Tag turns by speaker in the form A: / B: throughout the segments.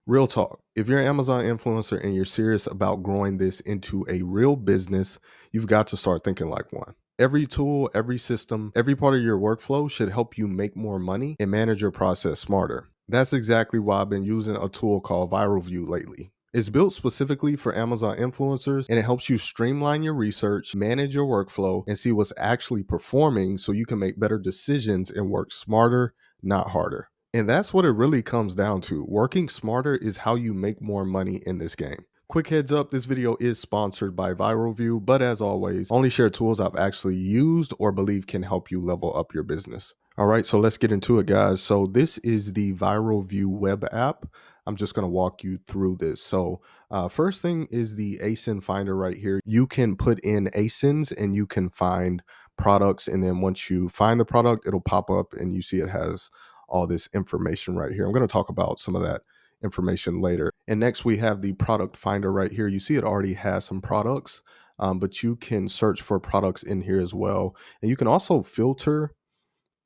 A: Real talk. If you're an Amazon influencer and you're serious about growing this into a real business, you've got to start thinking like one. Every tool, every system, every part of your workflow should help you make more money and manage your process smarter. That's exactly why I've been using a tool called Viral Vue lately. It's built specifically for Amazon influencers and it helps you streamline your research, manage your workflow, and see what's actually performing so you can make better decisions and work smarter, not harder. And that's what it really comes down to. Working smarter is how you make more money in this game. Quick heads up, this video is sponsored by Viral Vue, but as always, only share tools I've actually used or believe can help you level up your business. All right, so let's get into it, guys. So this is the Viral Vue web app. I'm just going to walk you through this. So first thing is the ASIN finder right here. You can put in ASINs and you can find products. And then once you find the product, it'll pop up and you see it has all this information right here. I'm going to talk about some of that information later. And next we have the product finder right here. You see it already has some products, but you can search for products in here as well. And you can also filter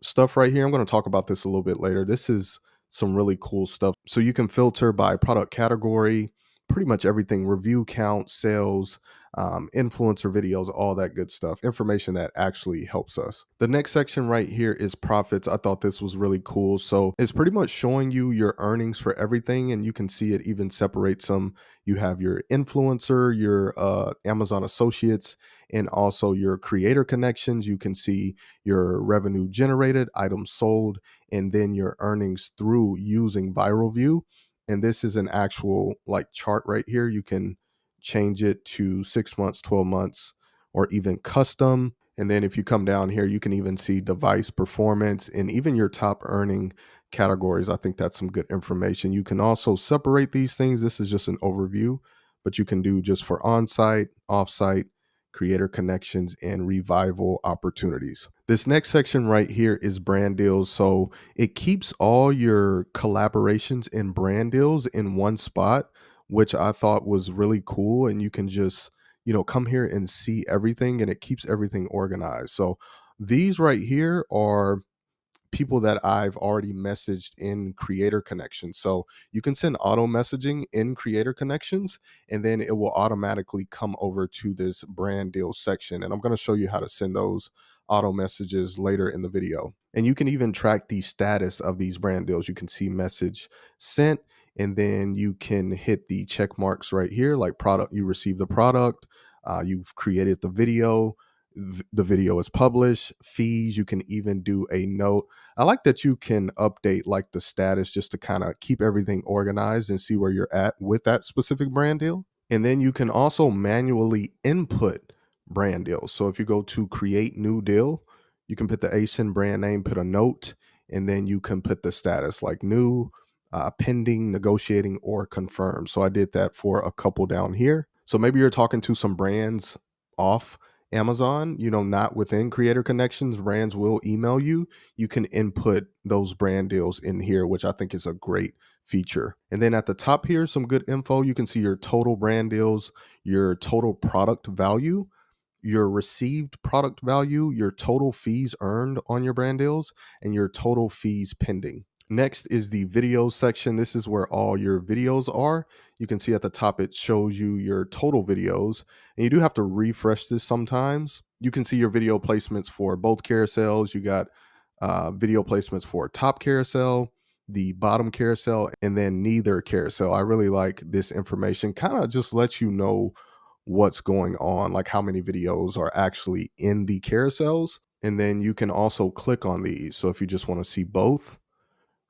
A: stuff right here. I'm going to talk about this a little bit later. This is some really cool stuff. So you can filter by product category, pretty much everything, review count, sales, influencer videos, all that good stuff, information that actually helps us. The next section right here is profits. I thought this was really cool. So it's pretty much showing you your earnings for everything, and you can see it even separates them. You have your influencer, your Amazon associates, and also your creator connections. You can see your revenue generated, items sold, and then your earnings through using Viral Vue. And this is an actual like chart right here. You can change it to 6 months, 12 months, or even custom. And then if you come down here, you can even see device performance and even your top earning categories. I think that's some good information. You can also separate these things. This is just an overview, but you can do just for on-site, off-site, creator connections, and revival opportunities. This next section right here is brand deals. So it keeps all your collaborations and brand deals in one spot, which I thought was really cool. And you can just, come here and see everything, and it keeps everything organized. So these right here are people that I've already messaged in creator connections. So you can send auto messaging in creator connections, and then it will automatically come over to this brand deal section. And I'm going to show you how to send those auto messages later in the video. And you can even track the status of these brand deals. You can see message sent, and then you can hit the check marks right here, like product, you received the product, you've created the video, the video is published, fees. You can even do a note. I like that you can update like the status just to kind of keep everything organized and see where you're at with that specific brand deal. And then you can also manually input brand deals. So if you go to create new deal, you can put the ASIN brand name, put a note, and then you can put the status like new, pending, negotiating, or confirmed. So I did that for a couple down here. So maybe you're talking to some brands off Amazon, not within creator connections. Brands will email you. You can input those brand deals in here, which I think is a great feature. And then at the top here, some good info. You can see your total brand deals, your total product value, your received product value, your total fees earned on your brand deals, and your total fees pending. Next is the videos section. This is where all your videos are. You can see at the top, it shows you your total videos, and you do have to refresh this sometimes. You can see your video placements for both carousels. You got video placements for top carousel, the bottom carousel, and then neither carousel. I really like this information. Kind of just lets you know what's going on, like how many videos are actually in the carousels. And then you can also click on these. So if you just want to see both,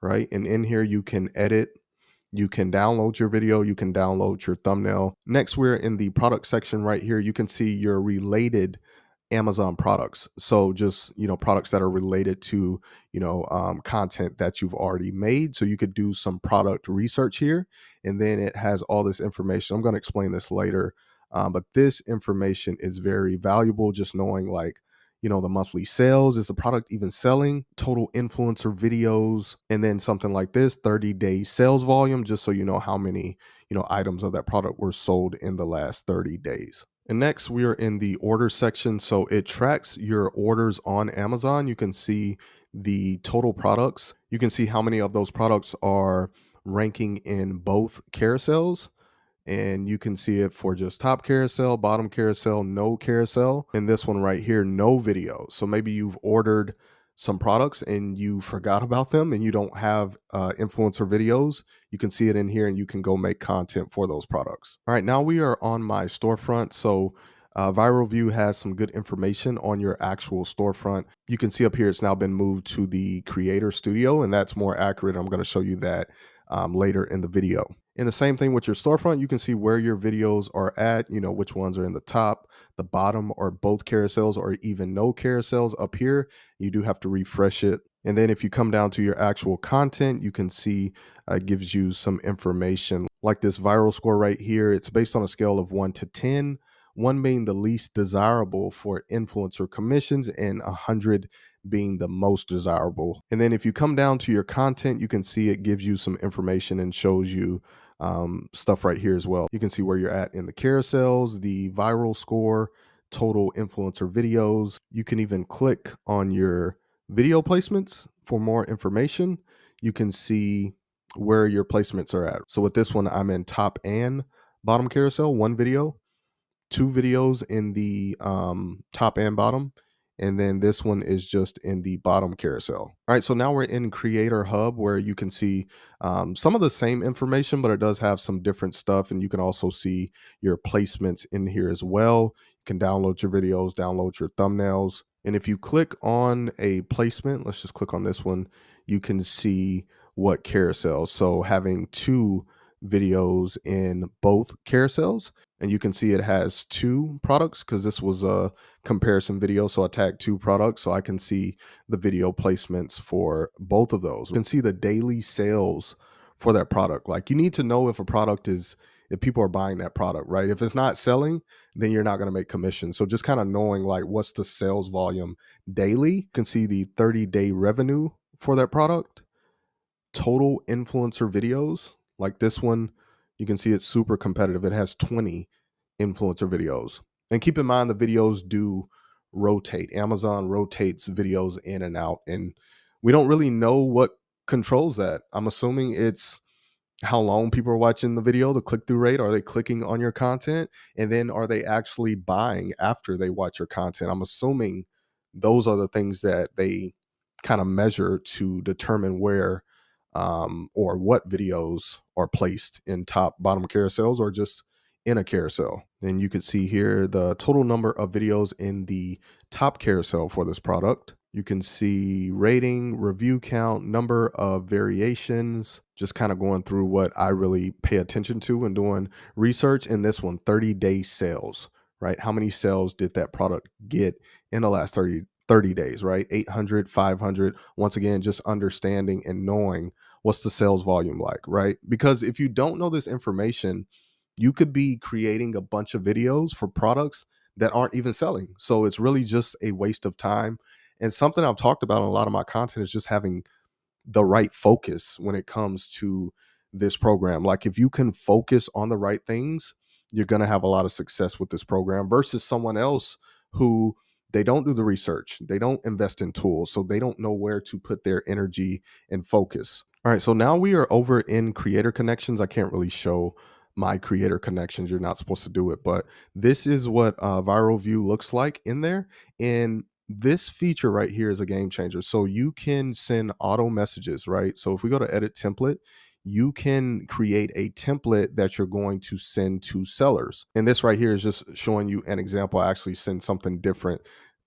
A: right? And in here, you can edit, you can download your video, you can download your thumbnail. Next, we're in the product section right here. You can see your related Amazon products. So just, products that are related to, content that you've already made. So you could do some product research here, and then it has all this information. I'm going to explain this later. But this information is very valuable, just knowing like, the monthly sales, is the product even selling, total influencer videos, and then something like this 30-day sales volume, just so you know how many, items of that product were sold in the last 30 days. And next we are in the order section. So it tracks your orders on Amazon. You can see the total products. You can see how many of those products are ranking in both carousels, and you can see it for just top carousel, bottom carousel, no carousel, and this one right here, no video. So maybe you've ordered some products and you forgot about them and you don't have influencer videos. You can see it in here and you can go make content for those products. All right, now we are on my storefront. So Viral Vue has some good information on your actual storefront. You can see up here it's now been moved to the creator studio, and that's more accurate. I'm going to show you that later in the video. And the same thing with your storefront, you can see where your videos are at, which ones are in the top, the bottom, or both carousels, or even no carousels up here. You do have to refresh it. And then if you come down to your actual content, you can see it gives you some information like this viral score right here. It's based on a scale of 1 to 10, 1 being the least desirable for influencer commissions and 100 being the most desirable. And then if you come down to your content, you can see it gives you some information and shows you stuff right here as well. You can see where you're at in the carousels, the viral score, total influencer videos. You can even click on your video placements for more information. You can see where your placements are at. So with this one, I'm in top and bottom carousel, 1 video, 2 videos in the top and bottom, and then this one is just in the bottom carousel. All right, so now we're in Creator Hub, where you can see some of the same information, but it does have some different stuff, and you can also see your placements in here as well. You can download your videos, download your thumbnails, and if you click on a placement, let's just click on this one, you can see what carousel. So having 2 videos in both carousels, and you can see it has 2 products because this was a comparison video. So I tagged 2 products so I can see the video placements for both of those. You can see the daily sales for that product. Like, you need to know if a product is, if people are buying that product, right? If it's not selling, then you're not going to make commission. So just kind of knowing like what's the sales volume daily. You can see the 30-day revenue for that product, total influencer videos. Like this one, you can see it's super competitive. It has 20 influencer videos. And keep in mind, the videos do rotate. Amazon rotates videos in and out, and we don't really know what controls that. I'm assuming it's how long people are watching the video, the click-through rate. Are they clicking on your content? And then are they actually buying after they watch your content? I'm assuming those are the things that they kind of measure to determine where or what videos are placed in top, bottom carousels, or just in a carousel. And you can see here the total number of videos in the top carousel for this product. You can see rating, review count, number of variations, just kind of going through what I really pay attention to when doing research. In this one, 30-day sales, right? How many sales did that product get in the last 30 days, right? 800, 500. Once again, just understanding and knowing what's the sales volume like, right? Because if you don't know this information, you could be creating a bunch of videos for products that aren't even selling. So it's really just a waste of time. And something I've talked about in a lot of my content is just having the right focus when it comes to this program. Like, if you can focus on the right things, you're going to have a lot of success with this program versus someone else who, they don't do the research, they don't invest in tools, so they don't know where to put their energy and focus. All right, so now we are over in creator connections. I can't really show my creator connections. You're not supposed to do it, but this is what Viral Vue looks like in there. And this feature right here is a game changer. So you can send auto messages, right? So if we go to edit template, you can create a template that you're going to send to sellers. And this right here is just showing you an example. I actually send something different.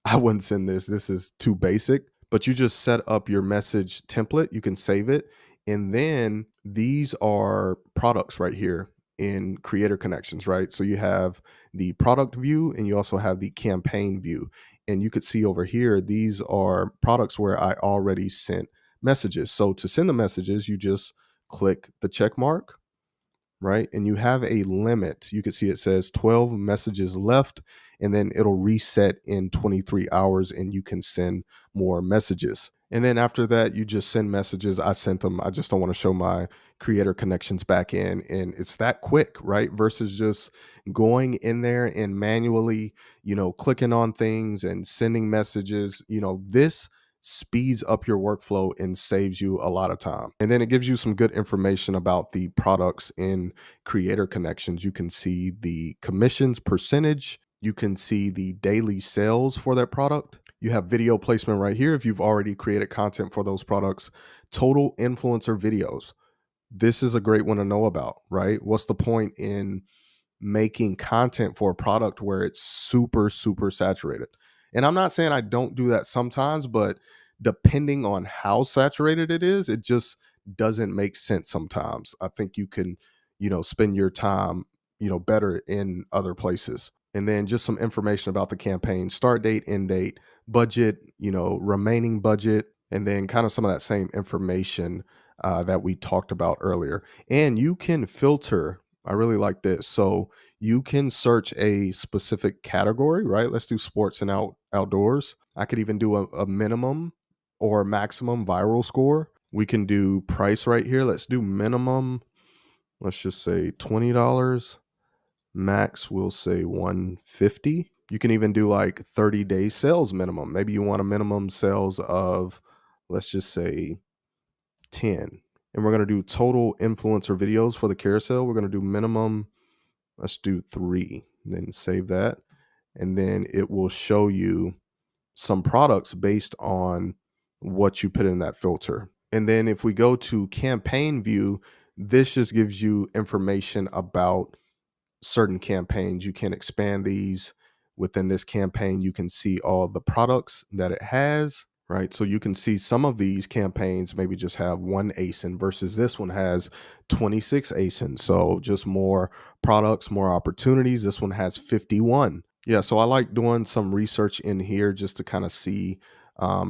A: I wouldn't send this. This is too basic, but you just set up your message template. You can save it. And then these are products right here in creator connections, right? So you have the product view and you also have the campaign view. And you could see over here, these are products where I already sent messages. So to send the messages, you just click the check mark, right? And you have a limit. You can see it says 12 messages left, and then it'll reset in 23 hours and you can send more messages. And then after that, you just send messages. I sent them. I just don't want to show my creator connections back in. And it's that quick, right? Versus just going in there and manually, clicking on things and sending messages. This speeds up your workflow and saves you a lot of time. And then it gives you some good information about the products in creator connections. You can see the commissions percentage, you can see the daily sales for that product. You have video placement right here if you've already created content for those products. Total influencer videos. This is a great one to know about, right? What's the point in making content for a product where it's super, super saturated? And I'm not saying I don't do that sometimes, but depending on how saturated it is, it just doesn't make sense sometimes. I think you can, spend your time, better in other places. And then just some information about the campaign: start date, end date, budget, remaining budget, and then kind of some of that same information that we talked about earlier. And you can filter. I really like this. So you can search a specific category, right? Let's do sports and outdoors. I could even do a minimum or maximum viral score. We can do price right here. Let's do minimum. Let's just say $20. Max, we'll say 150. You can even do like 30-day sales minimum. Maybe you want a minimum sales of, let's just say 10. And we're going to do total influencer videos for the carousel. We're going to do minimum, let's do 3. Then save that. And then it will show you some products based on what you put in that filter. And then if we go to campaign view, this just gives you information about certain campaigns. You can expand these within this campaign. You can see all the products that it has, right? So you can see some of these campaigns maybe just have 1 ASIN versus this one has 26 ASIN. So just more products, more opportunities. This one has 51. Yeah, so I like doing some research in here just to kind of see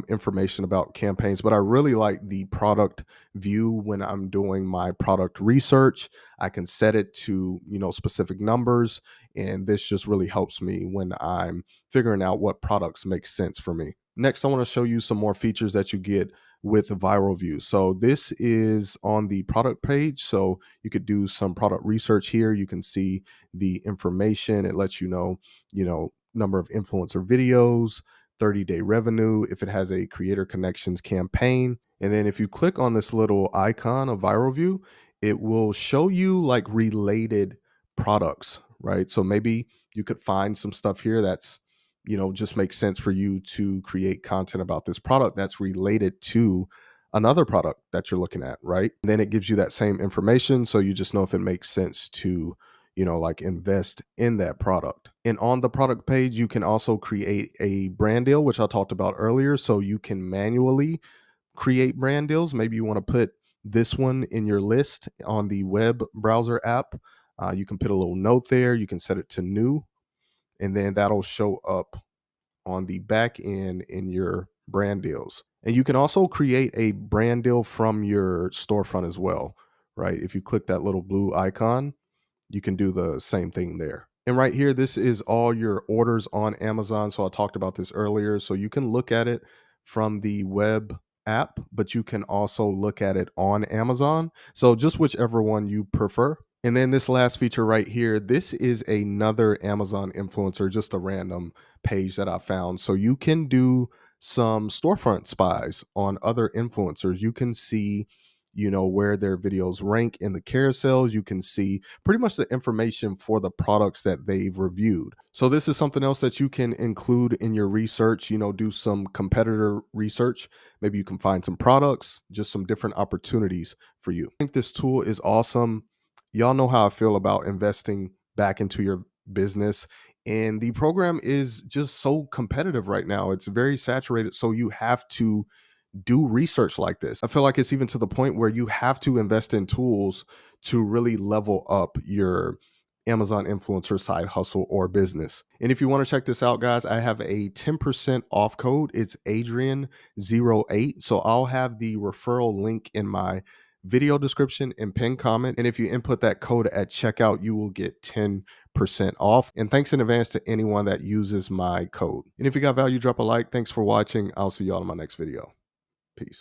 A: information about campaigns, but I really like the product view when I'm doing my product research. I can set it to, specific numbers, and this just really helps me when I'm figuring out what products make sense for me. Next, I want to show you some more features that you get with Viral Vue. So this is on the product page. So you could do some product research here. You can see the information. It lets number of influencer videos, 30-day revenue, if it has a creator connections campaign. And then if you click on this little icon of Viral Vue, it will show you like related products, right? So maybe you could find some stuff here that's, just makes sense for you to create content about this product that's related to another product that you're looking at, right? And then it gives you that same information. So you just know if it makes sense to, like invest in that product. And on the product page, you can also create a brand deal, which I talked about earlier. So you can manually create brand deals. Maybe you want to put this one in your list on the web browser app. You can put a little note there. You can set it to new, and then that'll show up on the back end in your brand deals. And you can also create a brand deal from your storefront as well, right? If you click that little blue icon, you can do the same thing there. And right here, this is all your orders on Amazon. So I talked about this earlier. So you can look at it from the web app, but you can also look at it on Amazon. So just whichever one you prefer. And then this last feature right here, this is another Amazon influencer, just a random page that I found. So you can do some storefront spies on other influencers. You can see, where their videos rank in the carousels. You can see pretty much the information for the products that they've reviewed. So this is something else that you can include in your research, do some competitor research. Maybe you can find some products, just some different opportunities for you. I think this tool is awesome. Y'all know how I feel about investing back into your business. And the program is just so competitive right now. It's very saturated. So you have to do research like this. I feel like it's even to the point where you have to invest in tools to really level up your Amazon influencer side hustle or business. And if you want to check this out, guys, I have a 10% off code. It's Adrian08. So I'll have the referral link in my video description and pinned comment. And if you input that code at checkout, you will get 10% off. And thanks in advance to anyone that uses my code. And if you got value, drop a like. Thanks for watching. I'll see y'all in my next video.